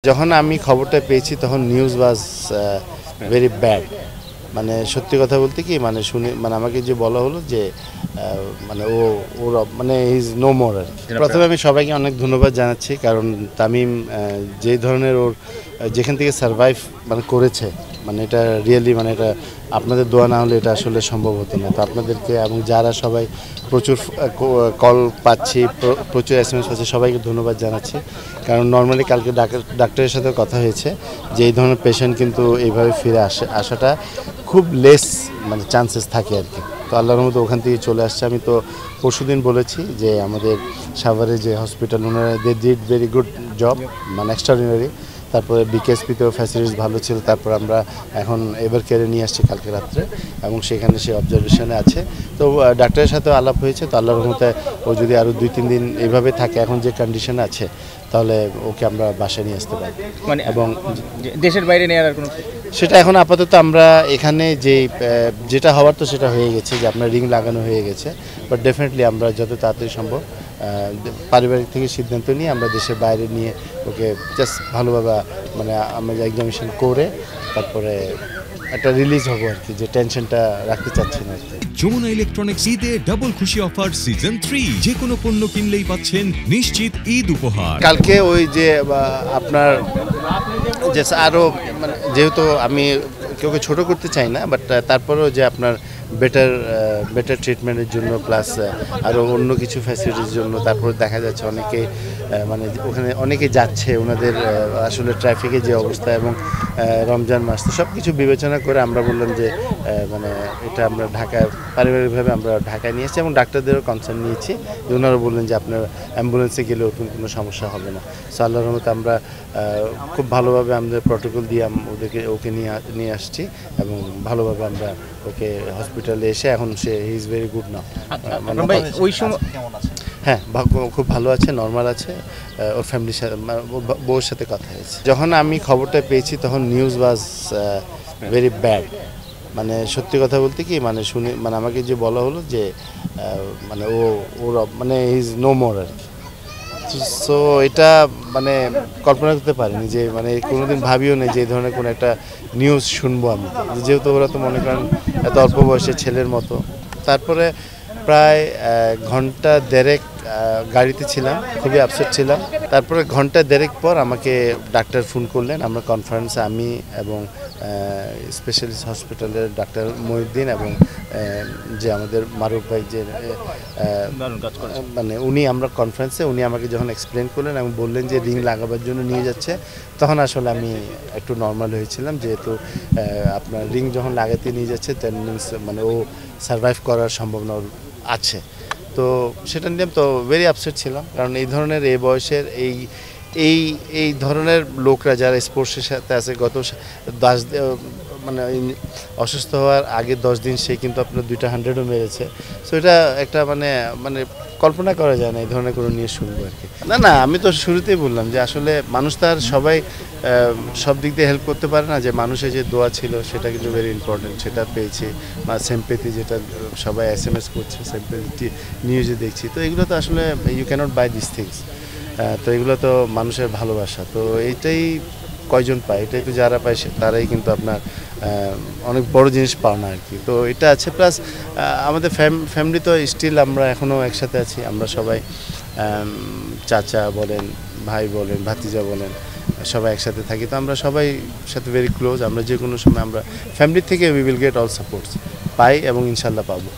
যখন আমি খবরটা পেয়েছি তখন নিউজ ওয়াজ ভেরি ব্যাড। মানে সত্যি কথা বলতে কি মানে শুনে মানে আমাকে যে বলা হলো যে মানে ওর মানে ইজ নো মোর আর কি। প্রথমে আমি সবাইকে অনেক ধন্যবাদ জানাচ্ছি, কারণ তামিম যে ধরনের ওর যেখান থেকে সারভাইভ মানে করেছে, মানে এটা রিয়েলি মানে এটা আপনাদের দোয়া না হলে এটা আসলে সম্ভব হতো না। তো আপনাদেরকে এবং যারা সবাই প্রচুর কল পাচ্ছি, প্রচুর SMS পাচ্ছি, সবাইকে ধন্যবাদ জানাচ্ছি। কারণ নর্মালি কালকে ডাক্তারের সাথে কথা হয়েছে যে এই ধরনের পেশেন্ট কিন্তু এইভাবে ফিরে আসাটা খুব লেস মানে চান্সেস থাকে আর কি। তো আল্লাহর মতো ওখান থেকে চলে আসছে। আমি তো পরশুদিন বলেছি যে আমাদের সাভারে যে হসপিটাল ওনারা they did very good job, মানে এক্সট্রাঅর্ডিনারি। তারপরে বিকেএসপিতেও ফ্যাসিলিটিস ভালো ছিল। তারপর আমরা এখন এভার কেয়ারে নিয়ে আসছি কালকে রাত্রে, এবং সেখানে সে অবজারভেশনে আছে। তো ডাক্তারের সাথেও আলাপ হয়েছে। তো আল্লাহর রহমতে ও যদি আরও 2-3 দিন এইভাবে থাকে, এখন যে কন্ডিশনে আছে, তাহলে ওকে আমরা বাসায় নিয়ে আসতে পারবো। মানে এবং দেশের বাইরে নেওয়ার আর কোনো সেটা এখন আপাতত আমরা এখানে যেটা হওয়ার তো সেটা হয়ে গেছে, যে আপনার রিং লাগানো হয়ে গেছে। বাট ডেফিনেটলি আমরা যত তাড়াতাড়ি সম্ভব পারিবারিক থেকে সিদ্ধান্ত নিয়ে আমরা দেশের বাইরে নিয়ে ওকে জাস্ট ভালোভাবে মানে আমরা এক্সামিনেশন করে তারপরে একটা রিলিজ হবো আর কি, যে টেনশনটা রাখতে চাচ্ছি না আর কি। যমুনা ইলেকট্রনিক্স ঈদে ডাবল খুশি অফার সিজন 3, যে কোনো পণ্য কিনলেই পাচ্ছেন নিশ্চিত ঈদ উপহার। কালকে ওই যে আপনার যে আরও মানে যেহেতু আমি কেউকে ছোট করতে চাই না, বাট তারপরেও যে আপনার বেটার ট্রিটমেন্টের জন্য প্লাস আরও অন্য কিছু ফ্যাসিলিটির জন্য, তারপর দেখা যাচ্ছে অনেকে মানে ওখানে অনেকে যাচ্ছে, ওনাদের আসলে ট্রাফিকের যে অবস্থা এবং রমজান মাস, তো সব কিছু বিবেচনা করে আমরা বললাম যে মানে এটা আমরা ঢাকায় পারিবারিকভাবে আমরা ঢাকায় নিয়ে এসেছি, এবং ডাক্তারদেরও কনসার্ন নিয়েছি। ওনারা বললেন যে আপনার অ্যাম্বুলেন্সে গেলে ওরকম কোনো সমস্যা হবে না। সো আল্লাহর রহমতে আমরা খুব ভালোভাবে আমাদের প্রটোকল দিয়ে ওকে নিয়ে আসছি, এবং ভালোভাবে আমরা ওকে হসপিটালে এসে এখন সে ইজ ভেরি গুড নাও। ওই সময় হ্যাঁ, খুব ভালো আছে, নর্মাল আছে। ওর ফ্যামিলির সাথে বউর সাথে কথা হয়েছে। যখন আমি খবরটা পেয়েছি তখন নিউজ ওয়াজ ভেরি ব্যাড। মানে সত্যি কথা বলতে কি মানে শুনে মানে আমাকে যে বলা হলো যে মানে ওর মানে ইজ নো মোর আর কি। সো এটা মানে কল্পনা করতে পারিনি যে মানে কোনোদিন ভাবিও নেই যে এই ধরনের কোনো একটা নিউজ শুনবো আমি, যেহেতু ওরা তো মনে করেন এত অল্প বয়সে ছেলের মতো। তারপরে প্রায় ঘন্টা দেড়েক গাড়িতে ছিলাম, খুবই আপসেট ছিলাম। তারপরে ঘন্টা দেড়েক পর আমাকে ডাক্তার ফোন করলেন। আমরা কনফারেন্সে আমি এবং স্পেশালিস্ট হসপিটালের ডাক্তার মহিউদ্দিন এবং যে আমাদের মারুফ ভাই যে মানে আমরা কনফারেন্সে উনি আমাকে যখন এক্সপ্লেন করলেন এবং বললেন যে রিং লাগাবার জন্য নিয়ে যাচ্ছে, তখন আসলে আমি একটু নর্মাল হয়েছিলাম, যেহেতু আপনার রিং যখন লাগাতে নিয়ে যাচ্ছে দেন মিনস মানে ও সারভাইভ করার সম্ভাবনা আছে। তো সেটা নিয়ে তো ভেরি আপসেট ছিলাম, কারণ এই ধরনের এই বয়সের এই ধরনের লোকরা যারা স্পোর্টসের সাথে আছে, গত 10 মানে অসুস্থ হওয়ার আগে 10 দিন সে কিন্তু আপনার 2টা 100ও মেরেছে। সো এটা একটা মানে কল্পনা করা যায় না এই ধরনের কোনো নিয়ে শুনবো আর কি। না, আমি তো শুরুতেই বললাম যে আসলে মানুষ তার সবাই সব দিক দিয়ে হেল্প করতে পারে না, যে মানুষের যে দোয়া ছিল সেটা কিন্তু ভেরি ইম্পর্টেন্ট, সেটা পেয়েছি। বা সিম্প্যাথি যেটা সবাই SMS করছে, সিম্প্যাথি নিউজে দেখছি, তো এগুলো তো আসলে you can't buy this things. তো এগুলো তো মানুষের ভালোবাসা, তো এইটাই কয়জন পায়, এটাই তো যারা পায় তারাই কিন্তু আপনার অনেক বড় জিনিস পাও না আর কি। তো এটা আছে, প্লাস আমাদের ফ্যামিলি তো স্টিল আমরা এখনও একসাথে আছি। আমরা সবাই চাচা বলেন, ভাই বলেন, ভাতিজা বলেন, সবাই একসাথে থাকি। তো আমরা সবাই সাথে ভেরি ক্লোজ। আমরা যে কোনো সময় আমরা ফ্যামিলি থেকে we will get all supports পাই, এবং ইনশাল্লাহ পাবো।